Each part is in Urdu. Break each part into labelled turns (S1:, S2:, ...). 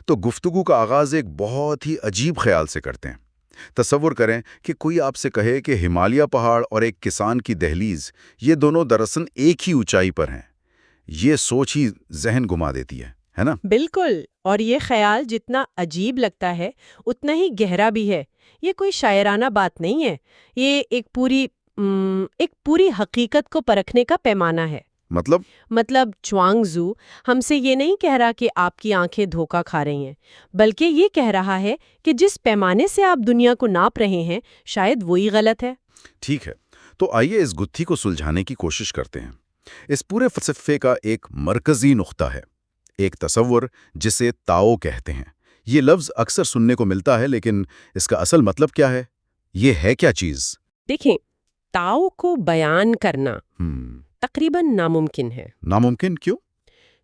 S1: تو گفتگو کا آغاز ایک بہت ہی عجیب خیال سے کرتے ہیں۔ تصور کریں کہ کوئی آپ سے کہے کہ ہمالیہ پہاڑ اور ایک کسان کی دہلیز، یہ دونوں دراصل ایک ہی اونچائی پر ہیں۔ یہ سوچ ہی ذہن گما دیتی ہے نا؟
S2: بالکل، اور یہ خیال جتنا عجیب لگتا ہے اتنا ہی گہرا بھی ہے۔ یہ کوئی شاعرانہ بات نہیں ہے، یہ ایک پوری حقیقت کو پرکھنے کا پیمانہ ہے۔ مطلب چوانگ-زو ہم سے یہ نہیں کہہ رہا کہ آپ کی آنکھیں دھوکہ کھا رہی ہیں، بلکہ یہ کہہ رہا ہے کہ جس پیمانے سے آپ دنیا کو ناپ رہے ہیں شاید وہی غلط ہے۔
S1: ٹھیک ہے، تو آئیے اس گتھی کو سلجھانے کی کوشش کرتے ہیں۔ اس پورے فلسفے کا ایک مرکزی نقطہ ہے، ایک تصور جسے تاؤ کہتے ہیں۔ یہ لفظ اکثر سننے کو ملتا ہے، لیکن اس کا اصل مطلب کیا ہے؟ یہ ہے کیا چیز؟
S2: دیکھیں، تاؤ کو بیان کرنا تقریباً ناممکن ہے۔
S1: ناممکن کیوں؟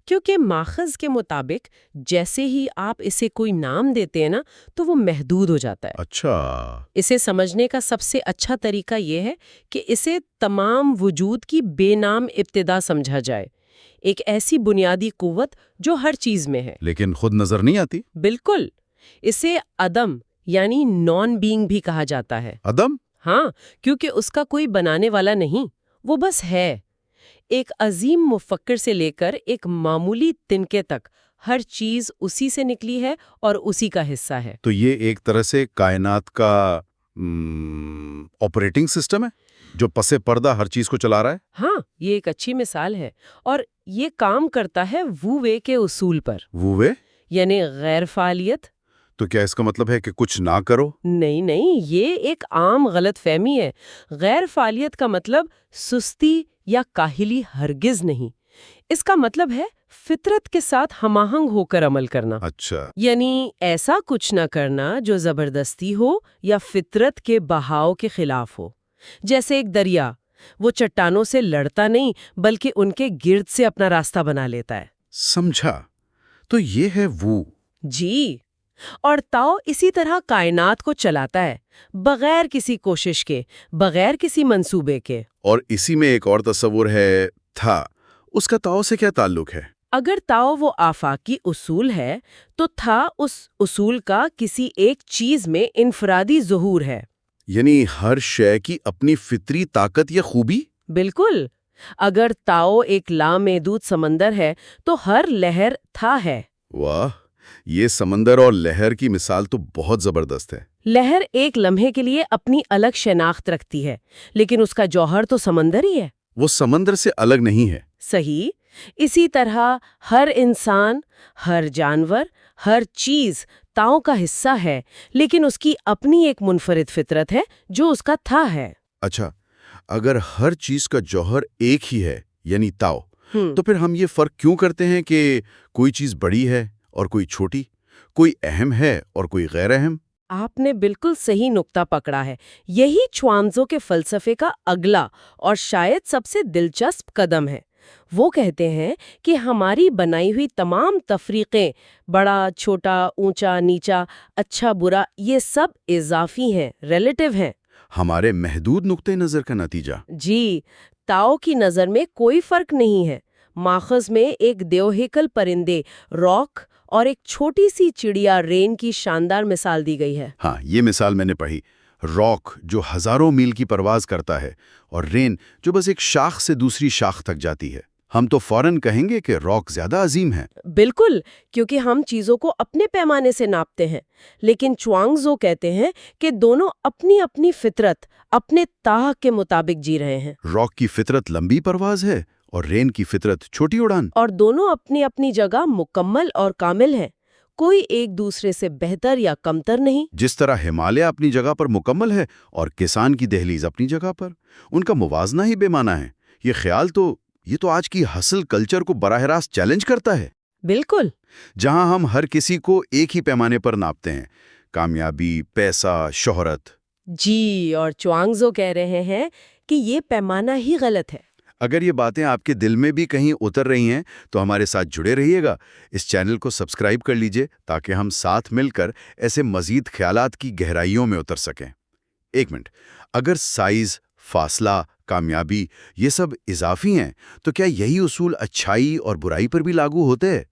S2: کیونکہ ماخذ کے مطابق جیسے ہی آپ اسے کوئی نام دیتے ہیں نا تو وہ محدود ہو جاتا ہے۔
S1: اچھا۔
S2: اسے سمجھنے کا سب سے اچھا طریقہ یہ ہے کہ اسے تمام وجود کی بے نام ابتدا سمجھا جائے، ایک ایسی بنیادی قوت جو ہر چیز میں ہے
S1: لیکن خود نظر نہیں آتی۔
S2: بالکل، اسے عدم یعنی نان بینگ بھی کہا جاتا ہے۔
S1: عدم؟
S2: ہاں، کیونکہ اس کا کوئی بنانے والا نہیں، وہ بس ہے۔ ایک عظیم مفکر سے لے کر ایک معمولی تنکے تک ہر چیز اسی سے نکلی ہے اور اسی کا حصہ ہے۔
S1: تو یہ ایک طرح سے کائنات کا آپریٹنگ سسٹم ہے جو پس پردہ ہر چیز کو چلا رہا ہے؟
S2: ہاں، یہ ایک اچھی مثال ہے، اور یہ کام کرتا ہے وو وے کے اصول پر۔
S1: وو وے؟
S2: یعنی غیر فعالیت۔
S1: تو کیا اس کا مطلب ہے کہ کچھ نہ کرو؟
S2: نہیں، یہ ایک عام غلط فہمی ہے۔ غیر فعالیت کا مطلب سستی یا کاہلی ہرگز نہیں۔ اس کا مطلب ہے فطرت کے ساتھ ہم آہنگ ہو کر عمل کرنا۔
S1: اچھا۔
S2: یعنی ایسا کچھ نہ کرنا جو زبردستی ہو یا فطرت کے بہاؤ کے خلاف ہو۔ جیسے ایک دریا، وہ چٹانوں سے لڑتا نہیں بلکہ ان کے گرد سے اپنا راستہ بنا لیتا ہے۔
S1: سمجھا۔ تو یہ ہے وہ۔
S2: جی، اور تاؤ اسی طرح کائنات کو چلاتا ہے، بغیر کسی کوشش کے، بغیر کسی منصوبے کے۔
S1: اور اسی میں ایک اور تصور ہے تھا، اس کا تاؤ سے کیا تعلق ہے؟
S2: اگر تاؤ وہ آفاقی اصول ہے تو تھا اس اصول کا کسی ایک چیز میں انفرادی ظہور ہے۔
S1: یعنی ہر شے کی اپنی فطری طاقت یا خوبی؟
S2: بالکل، اگر تاؤ ایک لامحدود سمندر ہے تو ہر لہر تھا ہے۔
S1: واہ، یہ سمندر اور لہر کی مثال تو بہت زبردست ہے۔
S2: لہر ایک لمحے کے لیے اپنی الگ شناخت رکھتی ہے، لیکن اس کا جوہر تو سمندر ہی ہے۔
S1: وہ سمندر سے الگ نہیں ہے۔
S2: صحیح، اسی طرح ہر انسان، ہر جانور، ہر چیز تاؤ کا حصہ ہے، لیکن اس کی اپنی ایک منفرد فطرت ہے جو اس کا تھا ہے۔
S1: اچھا، اگر ہر چیز کا جوہر ایک ہی ہے یعنی تاؤ، تو پھر ہم یہ فرق کیوں کرتے ہیں کہ کوئی چیز بڑی ہے اور کوئی چھوٹی، کوئی اہم ہے اور کوئی غیر اہم؟
S2: آپ نے بالکل صحیح نقطہ پکڑا ہے۔ یہی چوانگزو کے فلسفے کا اگلا اور شاید سب سے دلچسپ قدم ہے۔ وہ کہتے ہیں کہ ہماری بنائی ہوئی تمام تفریقیں، بڑا چھوٹا، اونچا نیچا، اچھا برا، یہ سب اضافی ہیں، ریلیٹیو ہیں۔
S1: ہمارے محدود نقطۂ نظر کا نتیجہ۔
S2: جی، تاؤ کی نظر میں کوئی فرق نہیں ہے۔ ماخذ میں ایک دیوہیکل پرندے راک اور ایک چھوٹی سی چڑیا رین کی شاندار مثال دی گئی ہے۔
S1: ہاں، یہ مثال میں نے پڑھی۔ راک جو ہزاروں میل کی پرواز کرتا ہے اور رین جو بس ایک شاخ سے دوسری شاخ تک جاتی ہے۔ ہم تو فوراً کہیں گے کہ راک زیادہ عظیم ہے۔
S2: بالکل، کیونکہ ہم چیزوں کو اپنے پیمانے سے ناپتے ہیں، لیکن چوانگزو کہتے ہیں کہ دونوں اپنی اپنی فطرت، اپنے تاہ کے مطابق جی رہے ہیں۔
S1: راک کی فطرت لمبی پرواز ہے اور رین کی فطرت چھوٹی اڑان۔
S2: اور دونوں اپنی اپنی جگہ مکمل اور کامل ہیں، کوئی ایک دوسرے سے بہتر یا کمتر نہیں۔
S1: جس طرح ہمالیہ اپنی جگہ پر مکمل ہے اور کسان کی دہلیز اپنی جگہ پر، ان کا موازنہ ہی بے معنی ہے۔ یہ خیال یہ تو آج کی ہسل کلچر کو براہ راست چیلنج کرتا ہے۔
S2: بالکل،
S1: جہاں ہم ہر کسی کو ایک ہی پیمانے پر ناپتے ہیں، کامیابی، پیسہ، شہرت۔
S2: جی، اور چوانگزو کہہ رہے ہیں کہ یہ پیمانہ ہی غلط ہے۔
S1: اگر یہ باتیں آپ کے دل میں بھی کہیں اتر رہی ہیں تو ہمارے ساتھ جڑے رہیے گا۔ اس چینل کو سبسکرائب کر لیجئے تاکہ ہم ساتھ مل کر ایسے مزید خیالات کی گہرائیوں میں اتر سکیں۔ ایک منٹ، اگر سائز، فاصلہ، کامیابی یہ سب اضافی ہیں تو کیا یہی اصول اچھائی اور برائی پر بھی لاگو ہوتے ہیں؟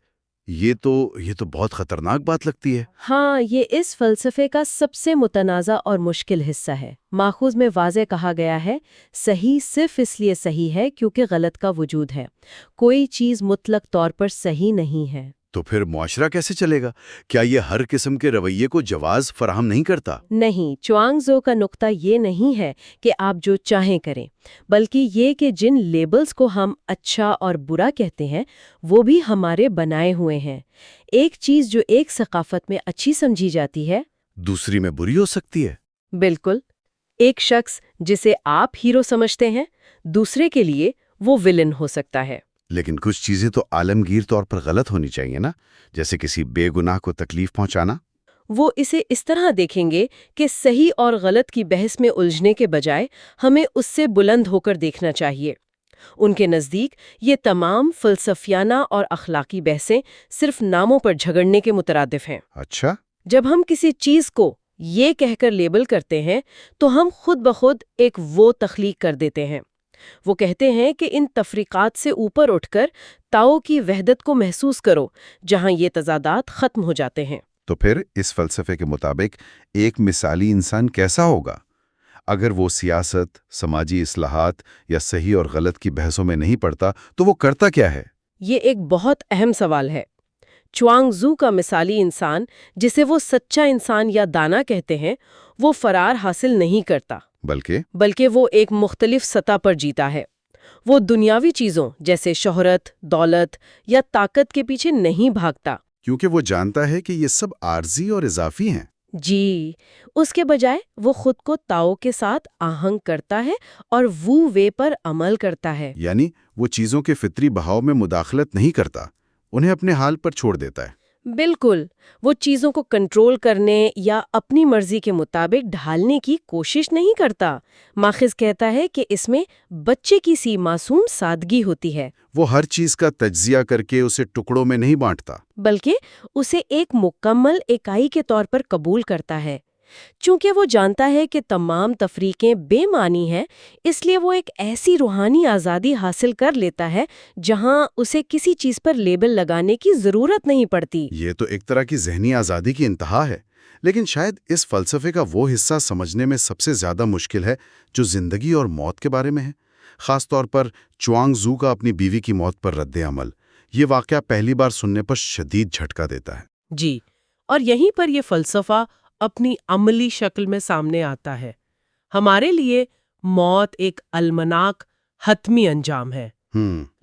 S1: یہ تو بہت خطرناک بات لگتی ہے۔
S2: ہاں، یہ اس فلسفے کا سب سے متنازع اور مشکل حصہ ہے۔ ماخوذ میں واضح کہا گیا ہے، صحیح صرف اس لیے صحیح ہے کیونکہ غلط کا وجود ہے۔ کوئی چیز مطلق طور پر صحیح نہیں ہے۔
S1: تو پھر معاشرہ کیسے چلے گا؟ کیا یہ ہر قسم کے رویے کو جواز فراہم نہیں کرتا؟
S2: نہیں، چوانگ زو کا نقطہ یہ نہیں ہے کہ آپ جو چاہیں کریں، بلکہ یہ کہ جن لیبلز کو ہم اچھا اور برا کہتے ہیں وہ بھی ہمارے بنائے ہوئے ہیں۔ ایک چیز جو ایک ثقافت میں اچھی سمجھی جاتی ہے،
S1: دوسری میں بری ہو سکتی ہے۔
S2: بالکل، ایک شخص جسے آپ ہیرو سمجھتے ہیں دوسرے کے لیے وہ ولن ہو سکتا ہے۔
S1: لیکن کچھ چیزیں تو عالمگیر طور پر غلط ہونی چاہیے نا، جیسے کسی بے گناہ کو تکلیف پہنچانا۔
S2: وہ اسے اس طرح دیکھیں گے کہ صحیح اور غلط کی بحث میں الجھنے کے بجائے ہمیں اس سے بلند ہو کر دیکھنا چاہیے۔ ان کے نزدیک یہ تمام فلسفیانہ اور اخلاقی بحثیں صرف ناموں پر جھگڑنے کے مترادف ہیں۔
S1: اچھا،
S2: جب ہم کسی چیز کو یہ کہہ کر لیبل کرتے ہیں تو ہم خود بخود ایک وہ تخلیق کر دیتے ہیں۔ وہ کہتے ہیں کہ ان تفریقات سے اوپر اٹھ کر تاؤ کی وحدت کو محسوس کرو، جہاں یہ تضادات ختم ہو جاتے ہیں۔
S1: تو پھر اس فلسفے کے مطابق ایک مثالی انسان کیسا ہوگا؟ اگر وہ سیاست، سماجی اصلاحات یا صحیح اور غلط کی بحثوں میں نہیں پڑتا تو وہ کرتا کیا ہے؟
S2: یہ ایک بہت اہم سوال ہے۔ چوانگ زو کا مثالی انسان، جسے وہ سچا انسان یا دانا کہتے ہیں، وہ فرار حاصل نہیں کرتا، بلکہ وہ ایک مختلف سطح پر جیتا ہے۔ وہ دنیاوی چیزوں جیسے شہرت، دولت یا طاقت کے پیچھے نہیں بھاگتا،
S1: کیونکہ وہ جانتا ہے کہ یہ سب عارضی اور اضافی ہیں۔
S2: جی، اس کے بجائے وہ خود کو تاؤ کے ساتھ آہنگ کرتا ہے اور وو وے پر عمل کرتا ہے۔
S1: یعنی وہ چیزوں کے فطری بہاؤ میں مداخلت نہیں کرتا، انہیں اپنے حال پر چھوڑ دیتا ہے۔
S2: بالکل، وہ چیزوں کو کنٹرول کرنے یا اپنی مرضی کے مطابق ڈھالنے کی کوشش نہیں کرتا۔ ماخذ کہتا ہے کہ اس میں بچے کی سی معصوم سادگی ہوتی ہے۔
S1: وہ ہر چیز کا تجزیہ کر کے اسے ٹکڑوں میں نہیں بانٹتا،
S2: بلکہ اسے ایک مکمل اکائی کے طور پر قبول کرتا ہے۔ چونکہ وہ جانتا ہے کہ تمام تفریقیں بے معنی ہیں، اس لیے وہ ایک ایسی روحانی آزادی حاصل کر لیتا ہے جہاں اسے کسی چیز پر لیبل لگانے کی ضرورت نہیں پڑتی۔
S1: یہ تو ایک طرح کی ذہنی آزادی کی انتہا ہے۔ لیکن شاید اس فلسفے کا وہ حصہ سمجھنے میں سب سے زیادہ مشکل ہے جو زندگی اور موت کے بارے میں ہے، خاص طور پر چوانگ زو کا اپنی بیوی کی موت پر رد عمل۔ یہ واقعہ پہلی بار سننے پر شدید جھٹکا دیتا ہے۔
S3: جی، اور یہیں پر یہ فلسفہ اپنی عملی شکل میں سامنے آتا ہے۔ ہمارے لیے موت ایک المناک حتمی انجام ہے،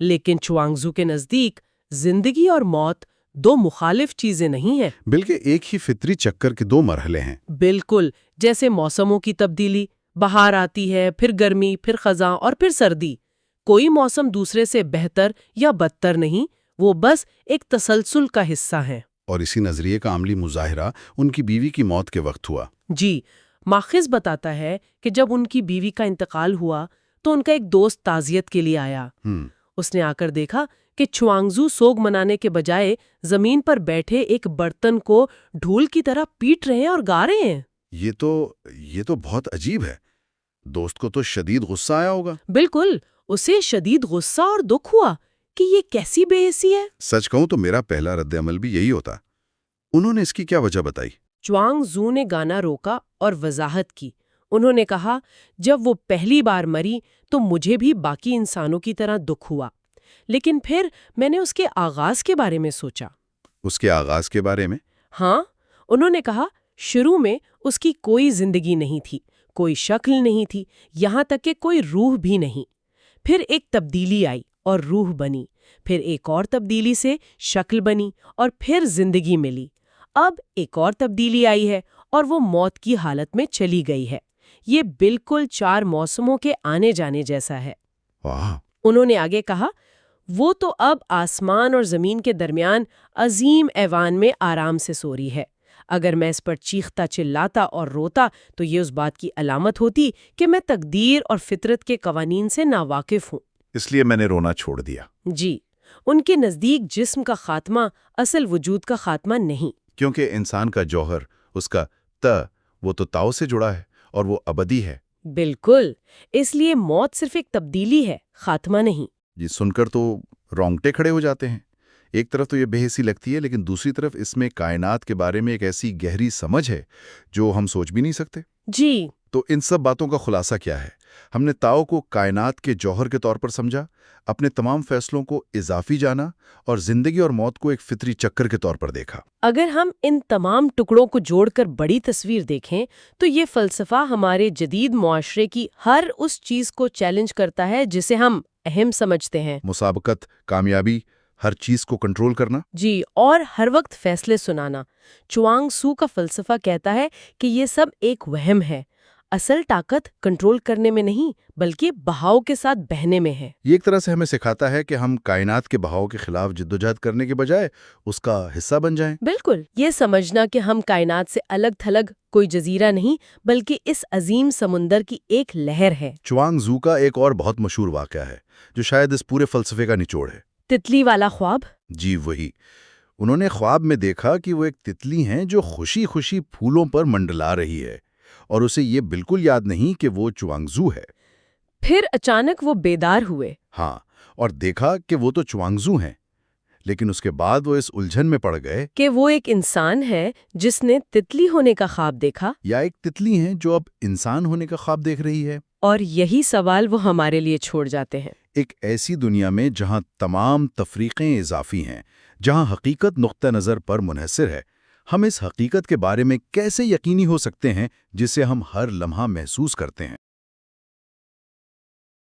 S3: لیکن چوانگزو کے نزدیک زندگی اور موت دو مخالف چیزیں نہیں ہیں،
S1: بلکہ ایک ہی فطری چکر کے دو مرحلے ہیں۔
S3: بالکل جیسے موسموں کی تبدیلی، بہار آتی ہے، پھر گرمی، پھر خزاں اور پھر سردی۔ کوئی موسم دوسرے سے بہتر یا بدتر نہیں، وہ بس ایک تسلسل کا حصہ ہیں۔
S1: اور اسی نظریے کا عملی مظاہرہ ان کی بیوی کی موت کے وقت ہوا۔
S3: جی، ماخذ بتاتا ہے کہ جب ان کی بیوی کا انتقال ہوا تو ان کا ایک دوست تعزیت کے لیے آیا۔ اس نے آ کر دیکھا کہ چوانگزو سوگ منانے کے بجائے زمین پر بیٹھے ایک برتن کو ڈھول کی طرح پیٹ رہے ہیں اور گا رہے ہیں۔
S1: یہ تو بہت عجیب ہے۔ دوست کو تو شدید غصہ آیا ہوگا۔
S3: بالکل، اسے شدید غصہ اور دکھ ہوا کہ یہ کیسی بے حسی ہے۔
S1: سچ کہوں تو میرا پہلا رد عمل بھی یہی ہوتا۔ انہوں نے اس کی کیا وجہ بتائی؟
S3: چوانگ زو نے گانا روکا اور وضاحت کی۔ انہوں نے کہا، جب وہ پہلی بار مری تو مجھے بھی باقی انسانوں کی طرح دکھ ہوا، لیکن پھر میں نے اس کے آغاز کے بارے میں سوچا۔
S1: اس کے آغاز کے بارے میں؟
S3: ہاں، انہوں نے کہا، شروع میں اس کی کوئی زندگی نہیں تھی، کوئی شکل نہیں تھی، یہاں تک کہ کوئی روح بھی نہیں۔ پھر ایک تبدیلی آئی اور روح بنی، پھر ایک اور تبدیلی سے شکل بنی اور پھر زندگی ملی۔ اب ایک اور تبدیلی آئی ہے اور وہ موت کی حالت میں چلی گئی ہے۔ یہ بالکل 4 موسموں کے آنے جانے جیسا ہے۔
S1: واہ!
S3: انہوں نے آگے کہا، وہ تو اب آسمان اور زمین کے درمیان عظیم ایوان میں آرام سے سو رہی ہے۔ اگر میں اس پر چیختا چلاتا اور روتا تو یہ اس بات کی علامت ہوتی کہ میں تقدیر اور فطرت کے قوانین سے ناواقف ہوں۔
S1: اس لیے میں نے رونا چھوڑ دیا۔
S3: جی، ان کے نزدیک جسم کا خاتمہ اصل وجود کا خاتمہ نہیں،
S1: کیونکہ انسان کا جوہر، اس کا وہ تو تاؤ سے جڑا ہے اور وہ ابدی ہے۔
S3: بالکل، اس لیے موت صرف ایک تبدیلی ہے، خاتمہ نہیں۔
S1: یہ سن کر تو رونگٹے کھڑے ہو جاتے ہیں۔ ایک طرف تو یہ بے حسی لگتی ہے، لیکن دوسری طرف اس میں کائنات کے بارے میں ایک ایسی گہری سمجھ ہے جو ہم سوچ بھی نہیں سکتے۔
S3: جی،
S1: تو ان سب باتوں کا خلاصہ کیا ہے؟ ہم نے تاؤ کو کائنات کے جوہر کے طور پر سمجھا، اپنے تمام فیصلوں کو اضافی جانا، اور زندگی اور موت کو ایک فطری چکر کے طور پر دیکھا۔
S3: اگر ہم ان تمام ٹکڑوں کو جوڑ کر بڑی تصویر دیکھیں تو یہ فلسفہ ہمارے جدید معاشرے کی ہر اس چیز کو چیلنج کرتا ہے جسے ہم اہم سمجھتے ہیں۔
S1: مسابقت، کامیابی، ہر چیز کو کنٹرول کرنا۔
S3: جی، اور ہر وقت فیصلے سنانا۔ چوانگ سو کا فلسفہ کہتا ہے کہ یہ سب ایک وہم ہے، اصل طاقت کنٹرول کرنے میں نہیں بلکہ بہاؤ کے ساتھ بہنے میں ہے۔
S1: یہ ایک طرح سے ہمیں سکھاتا ہے کہ ہم کائنات کے بہاؤ کے خلاف جدوجہد کرنے کے بجائے اس کا حصہ بن جائیں۔
S3: بالکل، یہ سمجھنا کہ ہم کائنات سے الگ تھلگ کوئی جزیرہ نہیں بلکہ اس عظیم سمندر کی ایک لہر ہے۔
S1: چوانگ زو کا ایک اور بہت مشہور واقعہ ہے جو شاید اس پورے فلسفے کا نچوڑ ہے۔
S3: تتلی والا خواب؟
S1: جی وہی۔ انہوں نے خواب میں دیکھا کہ وہ ایک تتلی ہیں جو خوشی خوشی پھولوں پر منڈلا رہی ہے، اور اسے یہ بالکل یاد نہیں کہ وہ چوانگزو ہے۔
S3: پھر اچانک وہ بیدار ہوئے۔
S1: ہاں، اور دیکھا کہ وہ تو چوانگزو ہیں، لیکن اس کے بعد وہ اس الجھن میں پڑ گئے
S3: کہ وہ ایک انسان ہے جس نے تتلی ہونے کا خواب دیکھا،
S1: یا ایک تتلی ہیں جو اب انسان ہونے کا خواب دیکھ رہی ہے۔
S3: اور یہی سوال وہ ہمارے لیے چھوڑ جاتے ہیں۔
S1: ایک ایسی دنیا میں جہاں تمام تفریقیں اضافی ہیں، جہاں حقیقت نقطہ نظر پر منحصر ہے، ہم اس حقیقت کے بارے میں کیسے یقینی ہو سکتے ہیں جسے ہم ہر لمحہ محسوس کرتے ہیں؟